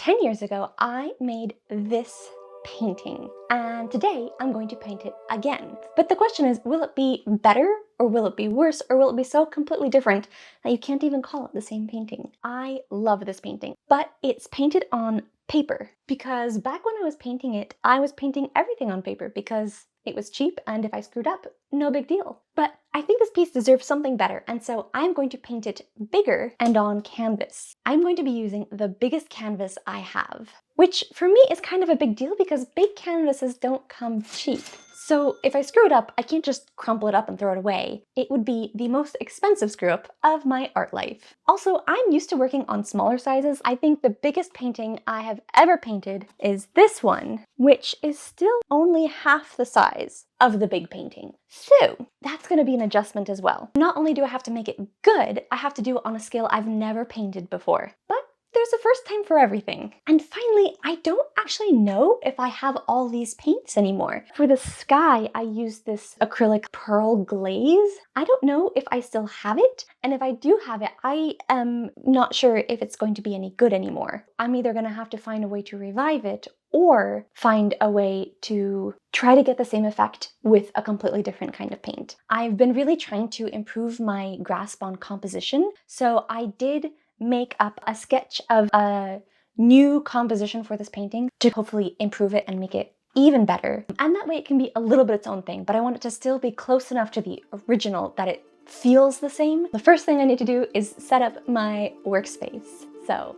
10 years ago, I made this painting, and today I'm going to paint it again. But the question is, will it be better, or will it be worse, or will it be so completely different that you can't even call it the same painting? I love this painting, but it's painted on paper, because back when I was painting it, I was painting everything on paper because it was cheap, and if I screwed up, no big deal. But I think this piece deserves something better, and so I'm going to paint it bigger and on canvas. I'm going to be using the biggest canvas I have, which for me is kind of a big deal because big canvases don't come cheap. So if I screw it up, I can't just crumple it up and throw it away. It would be the most expensive screw up of my art life. Also, I'm used to working on smaller sizes. I think the biggest painting I have ever painted is this one, which is still only half the size of the big painting. So that's gonna be an adjustment as well. Not only do I have to make it good, I have to do it on a scale I've never painted before. But there's a first time for everything. And finally, I don't actually know if I have all these paints anymore. For the sky, I used this acrylic pearl glaze. I don't know if I still have it, and if I do have it, I am not sure if it's going to be any good anymore. I'm either gonna have to find a way to revive it or find a way to try to get the same effect with a completely different kind of paint. I've been really trying to improve my grasp on composition, so I did make up a sketch of a new composition for this painting to hopefully improve it and make it even better. And that way it can be a little bit its own thing, but I want it to still be close enough to the original that it feels the same. The first thing I need to do is set up my workspace. So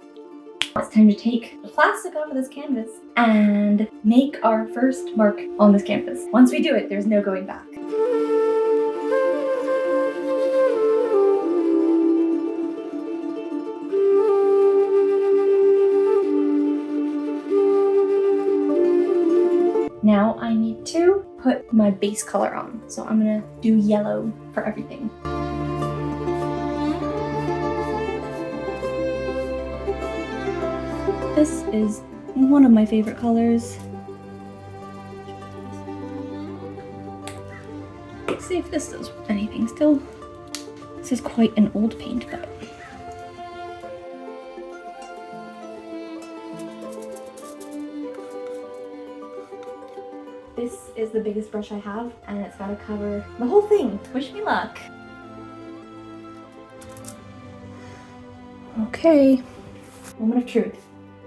it's time to take the plastic off of this canvas and make our first mark on this canvas. Once we do it, there's no going back. Now I need to put my base color on. So I'm gonna do yellow for everything. This is one of my favorite colors. Let's see if this does anything still. This is quite an old paint, but this is the biggest brush I have, and it's gotta cover the whole thing. Wish me luck. Okay, moment of truth.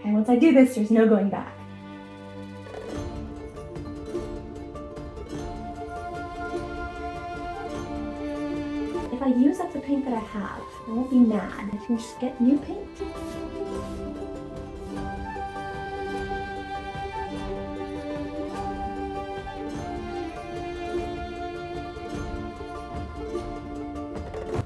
And once I do this, there's no going back. If I use up the paint that I have, I won't be mad. I can just get new paint.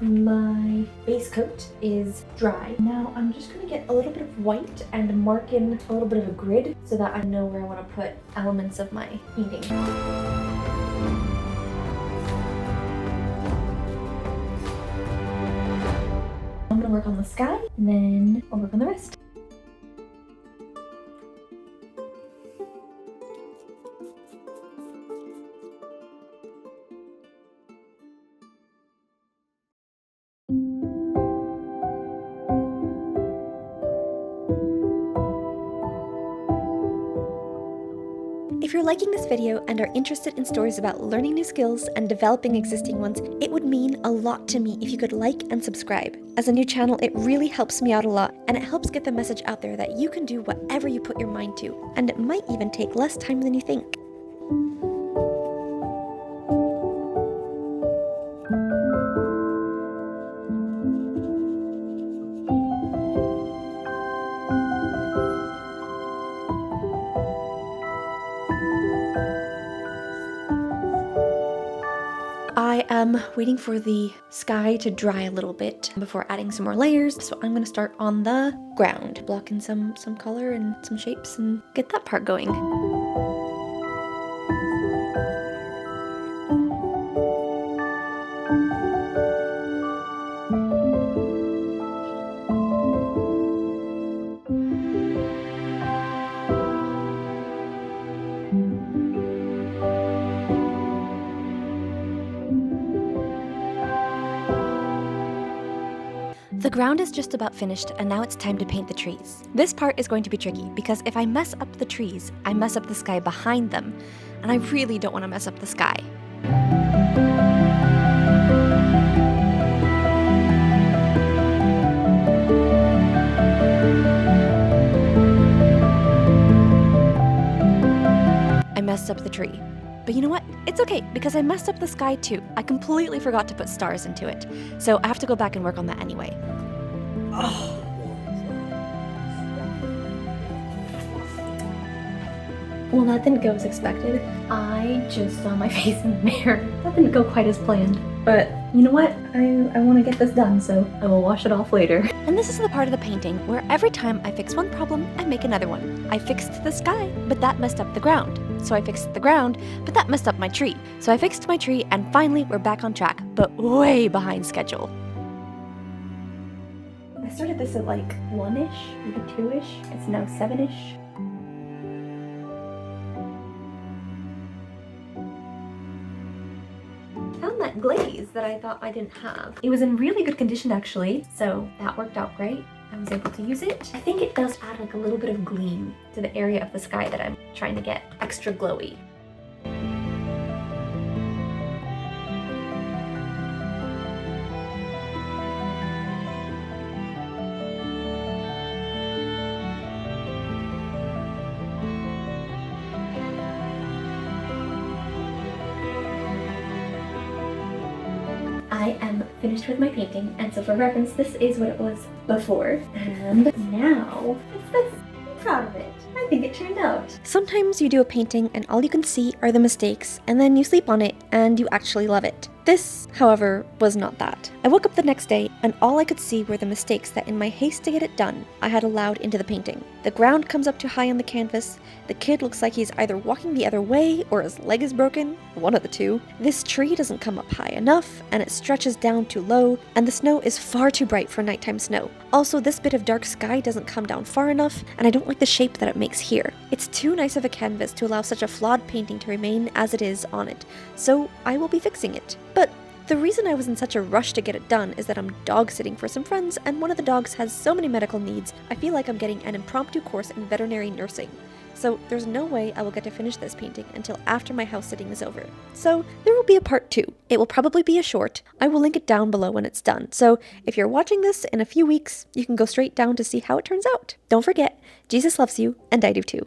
My base coat is dry. Now I'm just gonna get a little bit of white and mark in a little bit of a grid so that I know where I want to put elements of my painting. I'm gonna work on the sky and then I'll work on the rest. If you're liking this video and are interested in stories about learning new skills and developing existing ones, it would mean a lot to me if you could like and subscribe. As a new channel, it really helps me out a lot, and it helps get the message out there that you can do whatever you put your mind to, and it might even take less time than you think. I am waiting for the sky to dry a little bit before adding some more layers, so I'm gonna start on the ground, block in some color and some shapes and get that part going. The The ground is just about finished, and now it's time to paint the trees. This part is going to be tricky because if I mess up the trees, I mess up the sky behind them, and I really don't want to mess up the sky. I messed up the tree. But you know what? It's okay, because I messed up the sky too. I completely forgot to put stars into it. So I have to go back and work on that anyway. Oh. Well, that didn't go as expected. I just saw my face in the mirror. That didn't go quite as planned. But you know what? I want to get this done, so I will wash it off later. And this is the part of the painting where every time I fix one problem, I make another one. I fixed the sky, but that messed up the ground. So I fixed the ground, but that messed up my tree. So I fixed my tree, and finally we're back on track, but way behind schedule. I started this at like 1-ish, maybe 2-ish. It's now 7-ish. Found that glaze that I thought I didn't have. It was in really good condition actually, so that worked out great. I was able to use it. I think it does add like a little bit of gleam to the area of the sky that I'm trying to get extra glowy. I am finished with my painting, and so for reference, this is what it was before, and now it's this. I'm proud of it. I think it turned out. Sometimes you do a painting and all you can see are the mistakes, and then you sleep on it and you actually love it. This, however, was not that. I woke up the next day and all I could see were the mistakes that in my haste to get it done, I had allowed into the painting. The ground comes up too high on the canvas, the kid looks like he's either walking the other way or his leg is broken, one of the two. This tree doesn't come up high enough, and it stretches down too low, and the snow is far too bright for nighttime snow. Also, this bit of dark sky doesn't come down far enough, and I don't like the shape that it makes here. It's too nice of a canvas to allow such a flawed painting to remain as it is on it, so I will be fixing it. But the reason I was in such a rush to get it done is that I'm dog sitting for some friends, and one of the dogs has so many medical needs, I feel like I'm getting an impromptu course in veterinary nursing. So there's no way I will get to finish this painting until after my house sitting is over. So there will be a part 2. It will probably be a short. I will link it down below when it's done. So if you're watching this in a few weeks, you can go straight down to see how it turns out. Don't forget, Jesus loves you, and I do too.